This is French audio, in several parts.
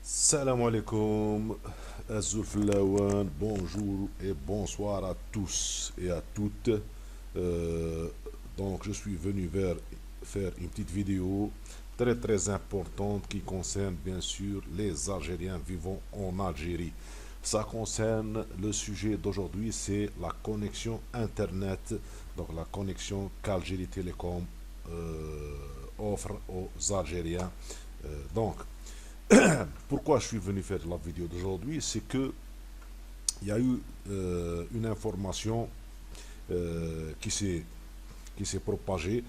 Salam alaikum, Azul Flawan, bonjour et bonsoir à tous et à toutes. Euh, donc, je suis venu faire une petite vidéo très importante qui concerne bien sûr les Algériens vivant en Algérie. Ça concerne le sujet d'aujourd'hui, c'est la connexion Internet, donc la connexion qu'Algérie Télécom euh, offre aux Algériens. Donc, pourquoi je suis venu faire la vidéo d'aujourd'hui, c'est que il y a eu une information qui s'est propagée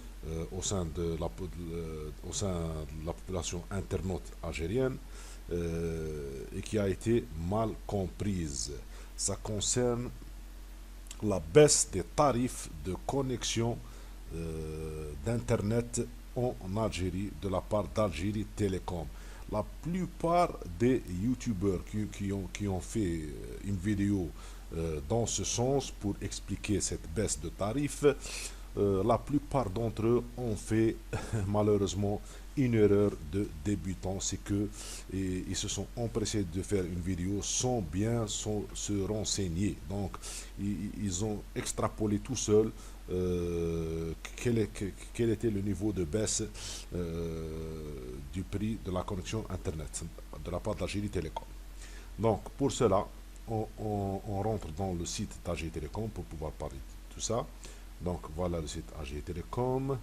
au sein de la population internaute algérienne et qui a été mal comprise. Ça concerne la baisse des tarifs de connexion d'Internet en Algérie de la part d'Algérie Télécom. La plupart des youtubeurs qui ont fait une vidéo dans ce sens pour expliquer cette baisse de tarifs, la plupart d'entre eux ont fait malheureusement une erreur de débutant, c'est que ils se sont empressés de faire une vidéo sans bien se renseigner. Donc ils ont extrapolé tout seul quel était le niveau de baisse du prix de la connexion Internet de la part d'Algérie Télécom. Donc, pour cela, on rentre dans le site d'Algérie Télécom pour pouvoir parler de tout ça. Donc, voilà le site Algérie Télécom.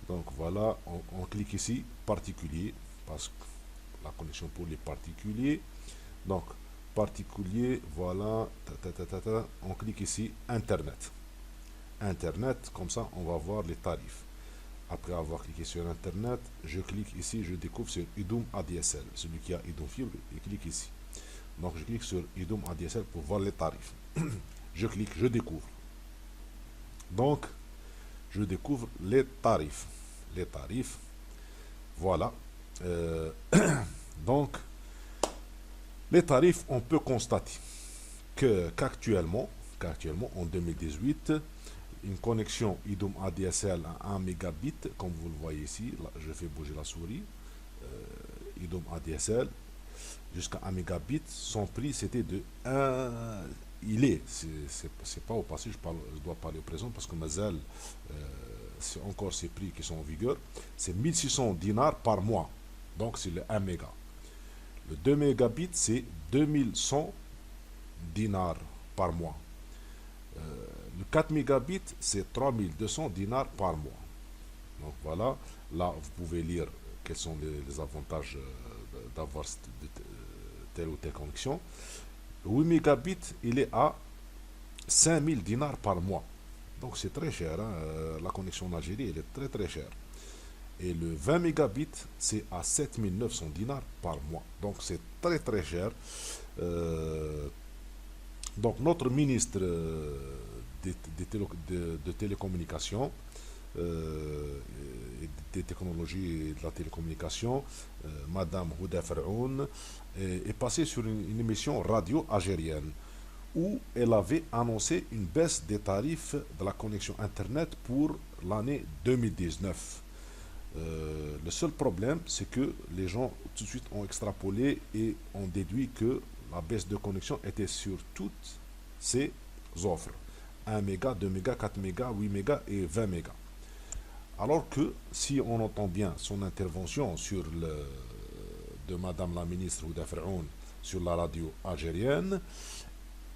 Donc, voilà, on clique ici, particulier, parce que la connexion pour les particuliers. Donc, particulier, voilà, on clique ici, Internet. Internet, comme ça, on va voir les tarifs. Après avoir cliqué sur Internet, je clique ici, je découvre sur Idoum ADSL. Celui qui a Idoum Fibre, il clique ici. Donc je clique sur Idoum ADSL pour voir les tarifs. Je clique, je découvre. Donc, je découvre les tarifs. Les tarifs, voilà. Euh, donc, les tarifs, on peut constater qu'actuellement, en 2018, une connexion IDOM ADSL à 1 mégabit, comme vous le voyez ici, là, je fais bouger la souris, IDOM ADSL, jusqu'à 1 mégabit, son prix c'était de 1. C'est pas au passé, je dois parler au présent parce que Mazel, c'est encore ces prix qui sont en vigueur, c'est 1600 dinars par mois, donc c'est le 1 méga. Le 2 mégabits, c'est 2100 dinars par mois. Le 4 mégabits, c'est 3200 dinars par mois. Donc voilà, là vous pouvez lire quels sont les avantages d'avoir telle ou telle connexion. Le 8 mégabits, il est à 5000 dinars par mois. Donc c'est très cher, hein. La connexion en Algérie, elle est très chère. Et le 20 mégabits, c'est à 7900 dinars par mois. Donc c'est très cher. Euh, donc notre ministre de télécommunications, et des technologies et de la télécommunication, Madame Houda Ferhoun, est passée sur une émission radio algérienne où elle avait annoncé une baisse des tarifs de la connexion Internet pour l'année 2019. Le seul problème, c'est que les gens tout de suite ont extrapolé et ont déduit que la baisse de connexion était sur toutes ces offres. 1 méga, 2 mégas, 4 mégas, 8 mégas et 20 mégas. Alors que si on entend bien son intervention de Madame la ministre Ouda Ferhoun sur la radio algérienne,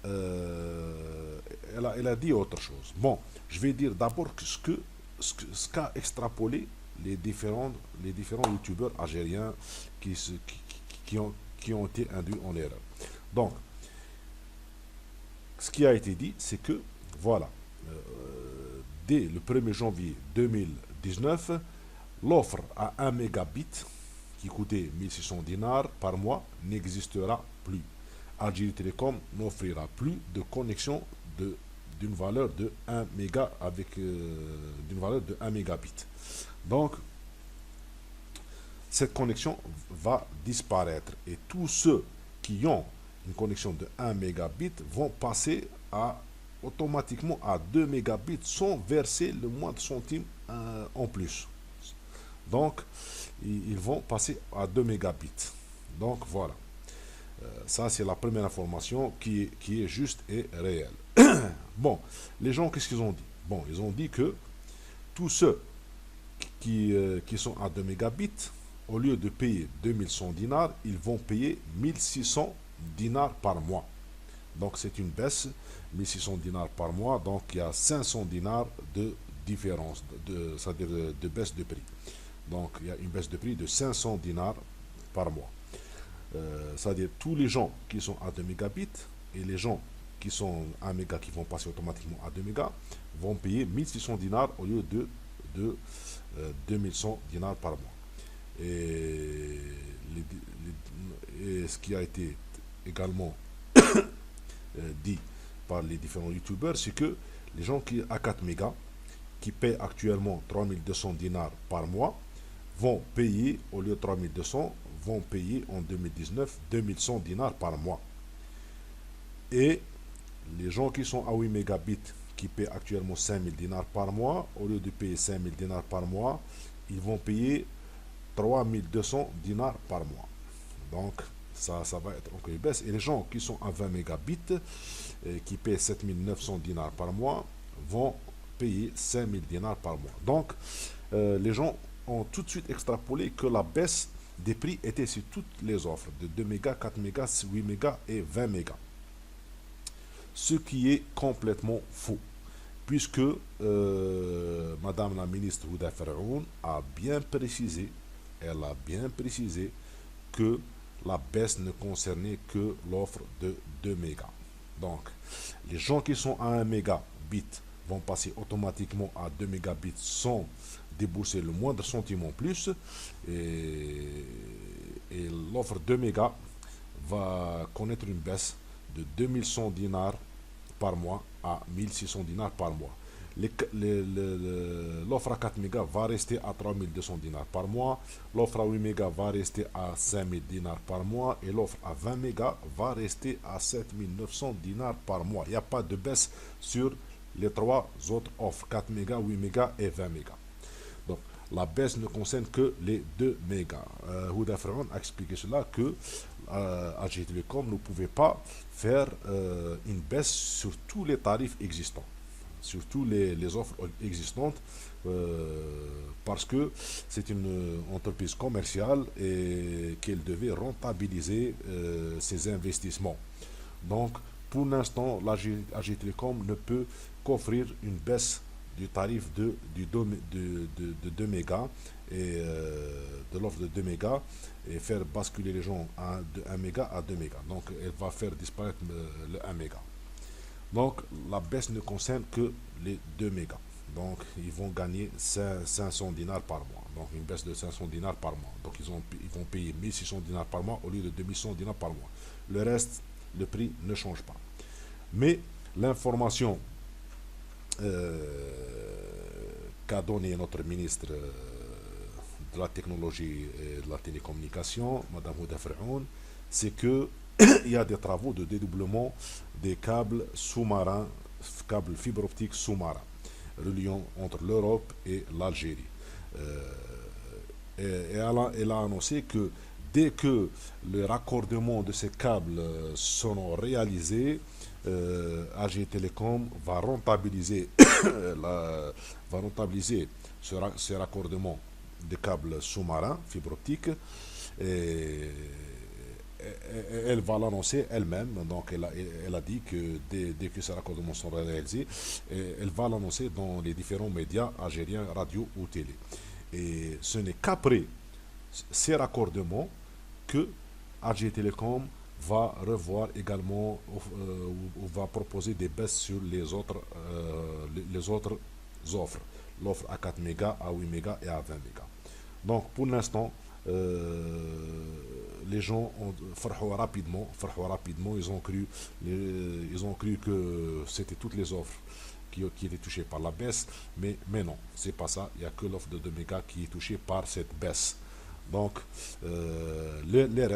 euh, elle a dit autre chose. Bon, je vais dire d'abord ce qu'a extrapolé les différents youtubeurs algériens qui, qui, ont, qui ont été induits en erreur. Donc, ce qui a été dit, c'est que, voilà, dès le 1er janvier 2019, l'offre à 1 mégabit qui coûtait 1600 dinars par mois n'existera plus. Algérie Télécom n'offrira plus de connexion d'une valeur de 1 méga avec d'une valeur de 1 mégabit. Donc cette connexion va disparaître et tous ceux qui ont une connexion de 1 mégabit vont passer automatiquement à 2 mégabits sans verser le moindre centime en plus. Donc, ils vont passer à 2 mégabits. Donc, voilà. Ça, c'est la première information qui est juste et réelle. Bon, les gens, qu'est-ce qu'ils ont dit? Bon, ils ont dit que tous ceux qui sont à 2 mégabits, au lieu de payer 2100 dinars, ils vont payer 1600 dinars par mois. Donc c'est une baisse, 1600 dinars par mois, donc il y a 500 dinars de différence, c'est-à-dire de baisse de prix. Donc il y a une baisse de prix de 500 dinars par mois. C'est-à-dire tous les gens qui sont à 2 mégabits et les gens qui sont à 1 méga qui vont passer automatiquement à 2 mégas vont payer 1600 dinars au lieu de 2100 dinars par mois. Et, et ce qui a été également dit par les différents youtubeurs, c'est que les gens qui à 4 mégas qui paient actuellement 3200 dinars par mois vont payer, au lieu de 3200, vont payer en 2019 2100 dinars par mois. Et les gens qui sont à 8 mégabits qui paient actuellement 5000 dinars par mois, au lieu de payer 5000 dinars par mois, ils vont payer 3200 dinars par mois. Donc, ça va être encore une baisse. Et les gens qui sont à 20 mégabits, qui paient 7900 dinars par mois, vont payer 5000 dinars par mois. Donc, les gens ont tout de suite extrapolé que la baisse des prix était sur toutes les offres de 2 mégas, 4 mégas, 8 mégas et 20 mégas. Ce qui est complètement faux, puisque Madame la ministre Houda Ferhoun a bien précisé, elle a bien précisé que la baisse ne concernait que l'offre de 2 mégas. Donc, les gens qui sont à 1 mégabit vont passer automatiquement à 2 mégabits sans débourser le moindre centime en plus. Et l'offre 2 mégas va connaître une baisse de 2100 dinars par mois à 1600 dinars par mois. L'offre à 4 mégas va rester à 3200 dinars par mois, l'offre à 8 mégas va rester à 5000 dinars par mois et l'offre à 20 mégas va rester à 7900 dinars par mois. Il n'y a pas de baisse sur les trois autres offres, 4 mégas, 8 mégas et 20 mégas. Donc la baisse ne concerne que les 2 mégas. Houda Ferhoun a expliqué cela que AG Telecom ne pouvait pas faire une baisse sur tous les tarifs existants, sur toutes les offres existantes, parce que c'est une entreprise commerciale et qu'elle devait rentabiliser ses investissements. Donc, pour l'instant, l'AG Telecom ne peut qu'offrir une baisse du tarif de 2 mégas et de l'offre de 2 mégas et faire basculer les gens de 1 méga à 2 mégas. Donc, elle va faire disparaître le 1 méga. Donc, la baisse ne concerne que les 2 mégas. Donc, ils vont gagner 500 dinars par mois. Donc, une baisse de 500 dinars par mois. Donc, ils vont payer 1600 dinars par mois au lieu de 2100 dinars par mois. Le reste, le prix ne change pas. Mais l'information qu'a donné notre ministre de la technologie et de la télécommunication, Mme Houda Ferhoun, c'est que il y a des travaux de dédoublement des câbles sous-marins, câbles fibre optique sous-marins, reliant entre l'Europe et l'Algérie. Et elle a annoncé que dès que le raccordement de ces câbles seront réalisés, AG Telecom va rentabiliser, ce raccordement des câbles sous-marins fibre optique. Et elle va l'annoncer elle-même, donc elle a dit que dès que ces raccordements sont réalisés, elle va l'annoncer dans les différents médias algériens, radio ou télé. Et ce n'est qu'après ces raccordements que AG Telecom va revoir également ou va proposer des baisses sur les autres offres, l'offre à 4 mégas, à 8 mégas et à 20 mégas. Donc pour l'instant, les gens ont farhou rapidement, ils ont cru que c'était toutes les offres qui étaient touchées par la baisse, mais non, c'est pas ça, il n'y a que l'offre de 2 mégas qui est touchée par cette baisse. Donc le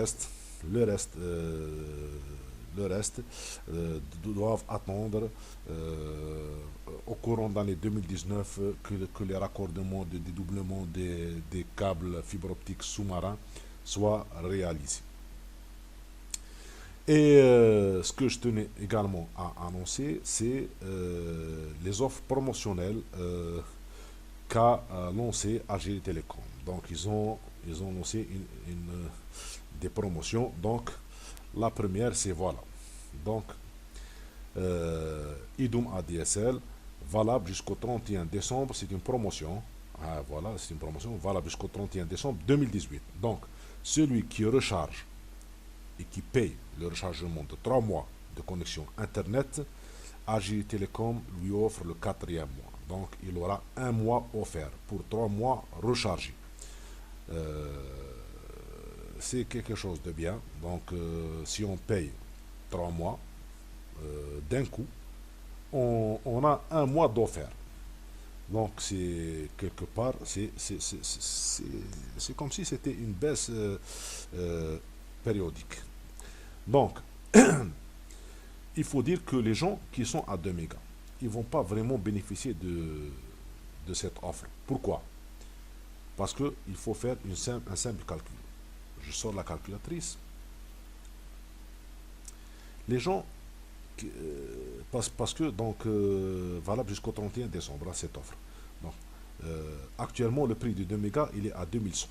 reste doivent attendre au courant de l'année 2019 que les raccordements de dédoublement des câbles fibre optique sous-marins soient réalisés. Et ce que je tenais également à annoncer, c'est les offres promotionnelles qu'a lancé Algérie Télécom. Donc ils ont lancé des promotions. Donc la première, c'est voilà. Donc IDOM ADSL, valable jusqu'au 31 décembre, c'est une promotion. Ah, voilà, c'est une promotion valable jusqu'au 31 décembre 2018. Donc celui qui recharge et qui paye le rechargement de 3 mois de connexion Internet, AG Telecom lui offre le quatrième mois. Donc il aura un mois offert pour 3 mois rechargés. Euh, c'est quelque chose de bien. Donc si on paye 3 mois d'un coup, on a un mois d'offert. Donc c'est quelque part, c'est comme si c'était une baisse euh, périodique. Donc, il faut dire que les gens qui sont à 2 mégas, ils ne vont pas vraiment bénéficier de cette offre. Pourquoi? Parce qu'il faut faire un simple calcul. Je sors la calculatrice. Les gens, parce que, donc, valable jusqu'au 31 décembre, là, cette offre. Donc, actuellement, le prix de 2 mégas, il est à 2100.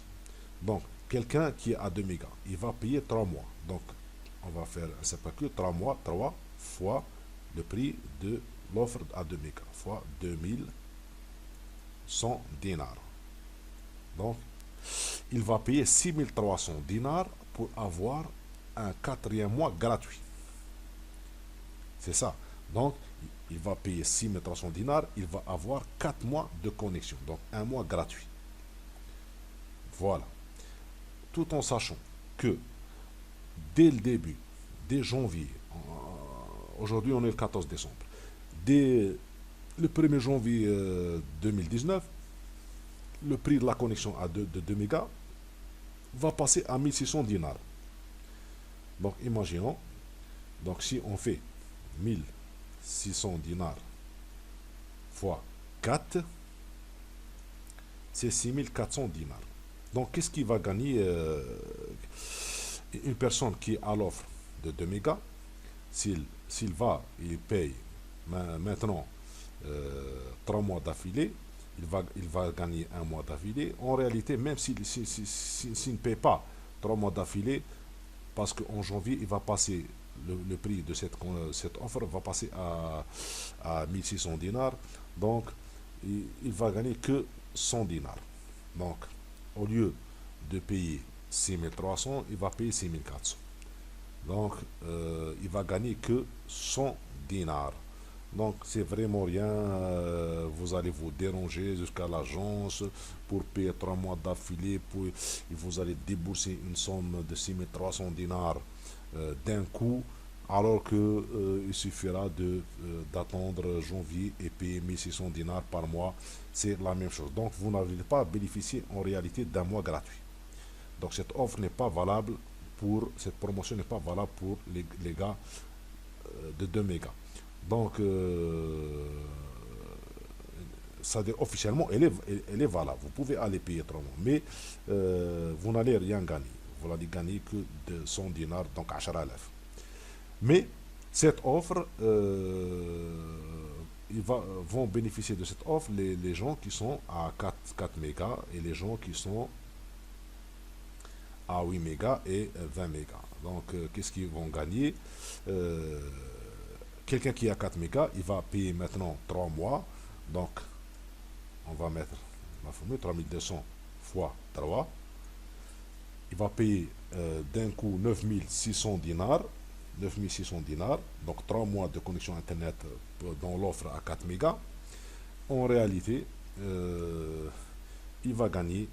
Donc, quelqu'un qui est à 2 mégas, il va payer 3 mois. Donc, on va faire un simple calcul, 3 mois, 3 fois le prix de l'offre à 2 mégas, fois 2100 dinars. Donc, il va payer 6300 dinars pour avoir un quatrième mois gratuit. C'est ça. Donc, il va payer 6300 dinars, il va avoir 4 mois de connexion. Donc, un mois gratuit. Voilà. Tout en sachant que dès le début, dès janvier, aujourd'hui on est le 14 décembre, dès le 1er janvier 2019, le prix de la connexion de 2 mégas va passer à 1600 dinars. Donc imaginons, donc si on fait 1600 dinars fois 4, c'est 6400 dinars. Donc qu'est-ce qu'il va gagner une personne qui est à l'offre de 2 mégas, s'il va, il paye maintenant 3 mois d'affilée, il va gagner un mois d'affilée. En réalité, même s'il ne paye pas 3 mois d'affilée, parce qu'en janvier, il va passer, le prix de cette offre va passer à 1600 dinars, donc il va gagner que 100 dinars. Donc, au lieu de payer 6300, il va payer 6400. Donc, il va gagner que 100 dinars. Donc, c'est vraiment rien. Vous allez vous déranger jusqu'à l'agence pour payer 3 mois d'affilée. Vous allez débourser une somme de 6300 dinars d'un coup, alors que il suffira d'attendre janvier et payer 1600 dinars par mois. C'est la même chose. Donc, vous n'allez pas bénéficier en réalité d'un mois gratuit. Donc cette offre n'est pas valable cette promotion n'est pas valable pour les gars de 2 mégas. Donc, ça dit officiellement, elle est valable. Vous pouvez aller payer 3 mois, mais vous n'allez rien gagner. Vous n'allez gagner que de 100 dinars, donc 10,000. Mais cette offre, vont bénéficier de cette offre les gens qui sont à 4 mégas et les gens qui sont à 8 mégas et 20 mégas. Donc, qu'est-ce qu'ils vont gagner? Quelqu'un qui a 4 mégas, il va payer maintenant 3 mois. Donc, on va mettre la formule 3200 fois 3. Il va payer d'un coup 9600 dinars. 9600 dinars. Donc, 3 mois de connexion Internet dans l'offre à 4 mégas. En réalité, il va gagner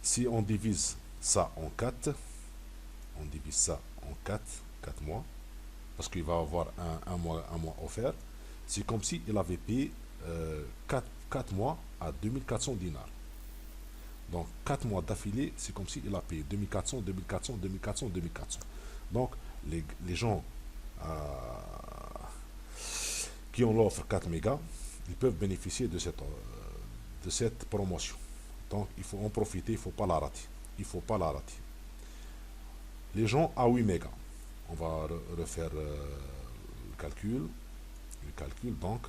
si on divise ça en 4, on divise ça en 4 mois, parce qu'il va avoir un mois offert, c'est comme s'il avait payé 4 mois à 2400 dinars. Donc 4 mois d'affilée, c'est comme s'il a payé 2400, 2400, 2400, 2400. Donc les gens qui ont l'offre 4 mégas, ils peuvent bénéficier de cette promotion. Donc il faut en profiter, il ne faut pas la rater. Il faut pas la rater. Les gens à 8 mégas. On va refaire le calcul. Donc,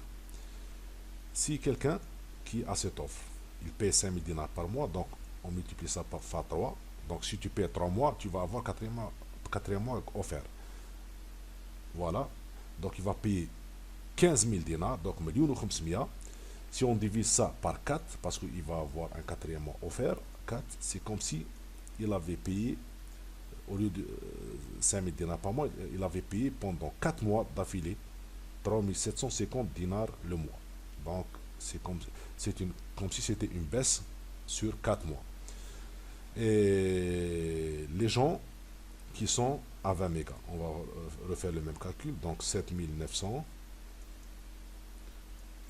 si quelqu'un qui a cette offre, il paye 5000 dinars par mois, donc on multiplie ça par 3. Donc si tu payes 3 mois, tu vas avoir quatrième mois offert. Voilà. Donc il va payer 15 000 dinars, donc 1,5 million. Si on divise ça par 4, parce qu'il va avoir un quatrième mois offert, 4, c'est comme si il avait payé, au lieu de 5 000 dinars par mois, il avait payé pendant 4 mois d'affilée 3 750 dinars le mois. Donc comme si c'était une baisse sur 4 mois. Et les gens qui sont à 20 mégas, on va refaire le même calcul. Donc 7900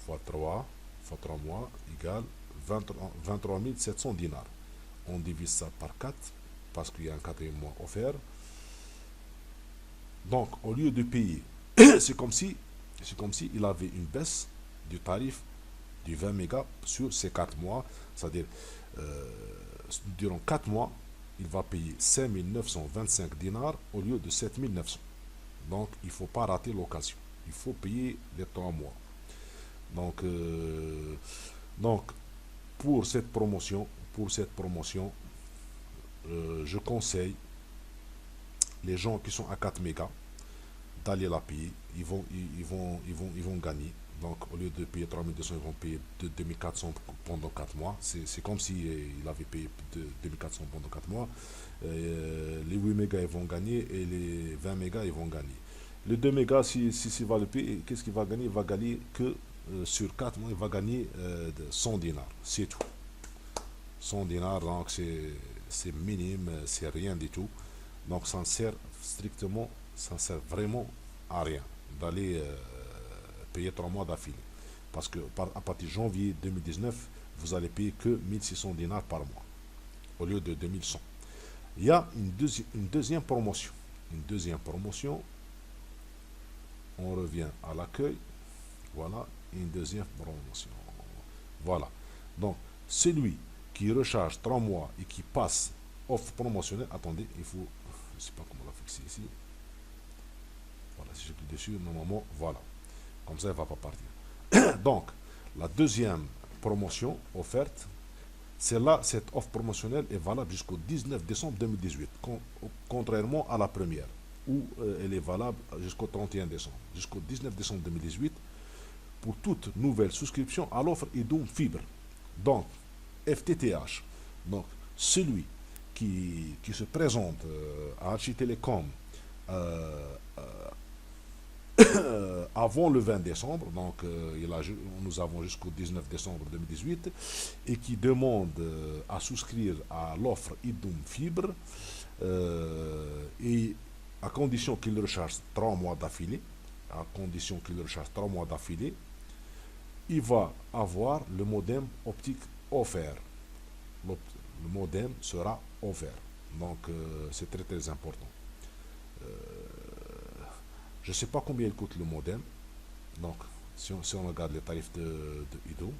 fois 3 fois 3 mois égale 23 700 dinars. On divise ça par 4 parce qu'il y a un quatrième mois offert. Donc au lieu de payer, c'est comme si il avait une baisse du tarif du 20 mégas sur ces 4 mois. C'est-à-dire, durant 4 mois, il va payer 5 925 dinars au lieu de 7 900. Donc, il ne faut pas rater l'occasion. Il faut payer les 3 mois. Donc, pour cette promotion, je conseille les gens qui sont à 4 mégas d'aller la payer. Ils vont gagner. Donc, au lieu de payer 3200, ils vont payer 2400 pendant 4 mois. C'est comme si il avait payé 2400 pendant 4 mois. Les 8 mégas, ils vont gagner et les 20 mégas, ils vont gagner. Les 2 mégas, si va le payer, qu'est-ce qu'il va gagner? Il va gagner que sur 4 mois, il va gagner 100 dinars. C'est tout. 100 dinars, donc c'est minime, c'est rien du tout. Donc, ça ne sert strictement, ça ne sert vraiment à rien d'aller payer 3 mois d'affilée. Parce que à partir de janvier 2019, vous allez payer que 1600 dinars par mois au lieu de 2100. Il y a une deuxième promotion. On revient à l'accueil. Voilà, une deuxième promotion. Voilà. Donc, celui qui recharge 3 mois et qui passe offre promotionnelle, attendez, il faut, je ne sais pas comment la fixer ici. Voilà, si je clique dessus, normalement, voilà. Comme ça, elle ne va pas partir. Donc, la deuxième promotion offerte, cette offre promotionnelle est valable jusqu'au 19 décembre 2018, contrairement à la première, où elle est valable jusqu'au 31 décembre. Jusqu'au 19 décembre 2018, pour toute nouvelle souscription à l'offre Idoum Fibre. Donc, FTTH. Donc, celui qui se présente à Archie Telecom avant le 20 décembre, donc nous avons jusqu'au 19 décembre 2018, et qui demande à souscrire à l'offre Idoum Fibre, et à condition qu'il recharge 3 mois d'affilée, il va avoir le modem optique offert. Le modem sera offert. Donc, c'est très très important. Je ne sais pas combien il coûte le modem. Donc, si on regarde les tarifs de Idoum,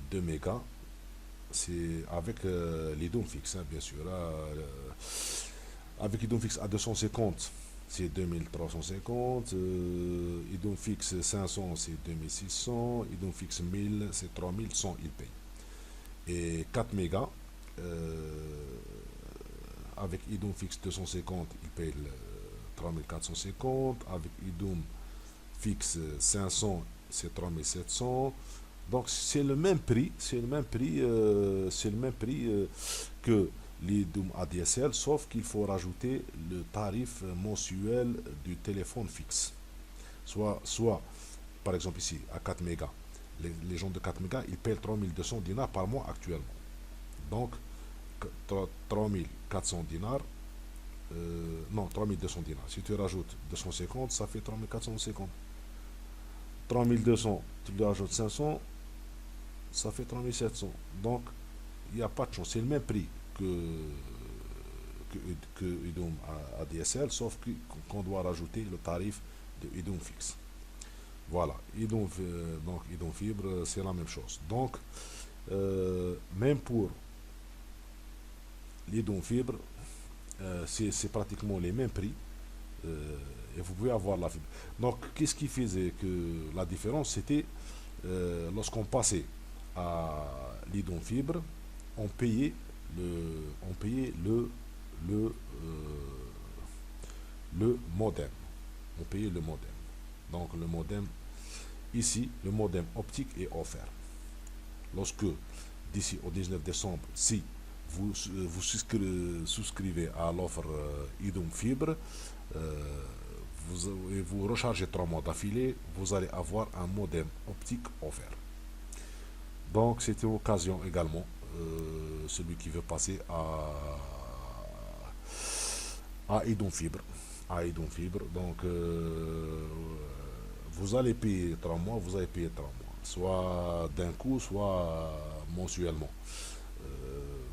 2 mégas, c'est avec l'Idoum fixe, hein, bien sûr. Avec Idoum fixe à 250, c'est 2350. Idoum fixe 500, c'est 2600. Idoum fixe 1000, c'est 3100, il paye. Et 4 mégas, avec Idoum fixe 250, il paye 3450. Avec Idoum fixe 500, c'est 3700. Donc c'est le même prix, que l'Idoum ADSL, sauf qu'il faut rajouter le tarif mensuel du téléphone fixe. Soit par exemple ici, à 4 mégas, les gens de 4 mégas, ils payent 3200 dinars par mois actuellement. Donc, 3400 dinars, non, 3200 dinars. Si tu rajoutes 250, ça fait 3450. 3200, tu lui rajoutes 500, ça fait 3700. Donc, il n'y a pas de chance. C'est le même prix que Idoum ADSL, sauf qu'on doit rajouter le tarif de Idoum fixe. Voilà, donc Idoum Fibre, c'est la même chose. Donc, même pour les dons fibres, c'est pratiquement les mêmes prix. Et vous pouvez avoir la fibre. Donc, qu'est-ce qui faisait que la différence, c'était lorsqu'on passait à l'idon fibre, on payait le, le modem. On payait le modem. Donc, le modem, ici, le modem optique est offert. Lorsque, d'ici au 19 décembre, si vous souscrivez à l'offre idom fibre, vous rechargez 3 mois d'affilée, vous allez avoir un modem optique offert. Donc c'est une occasion également, celui qui veut passer à idom fibre. À idom fibre. Donc vous allez payer 3 mois, vous allez payer 3 mois. Soit d'un coup, soit mensuellement.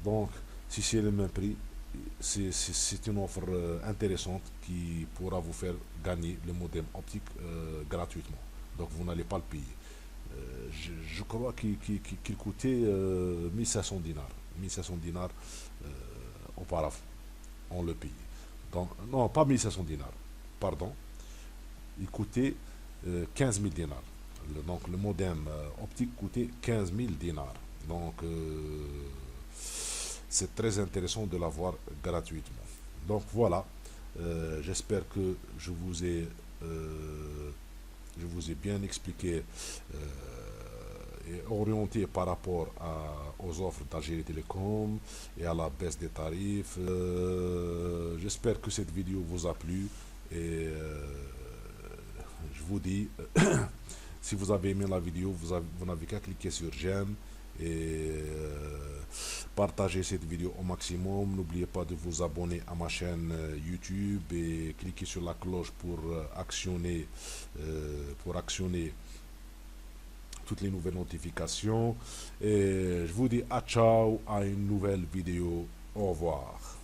Donc si c'est le même prix, c'est une offre intéressante qui pourra vous faire gagner le modem optique gratuitement. Donc vous n'allez pas le payer. Je crois qu'il coûtait 1500 dinars. 1500 dinars auparavant, on le payait. Donc, non, pas 1500 dinars, pardon. Il coûtait 15 000 dinars. Donc le modem optique coûtait 15 000 dinars. Donc c'est très intéressant de l'avoir gratuitement. Donc voilà, j'espère que je vous ai bien expliqué et orienté par rapport aux offres d'Algérie Télécom et à la baisse des tarifs. J'espère que cette vidéo vous a plu et je vous dis, si vous avez aimé la vidéo, vous n'avez qu'à cliquer sur j'aime et partagez cette vidéo au maximum. N'oubliez pas de vous abonner à ma chaîne YouTube et cliquez sur la cloche pour actionner toutes les nouvelles notifications. Et je vous dis à ciao, à une nouvelle vidéo. Au revoir.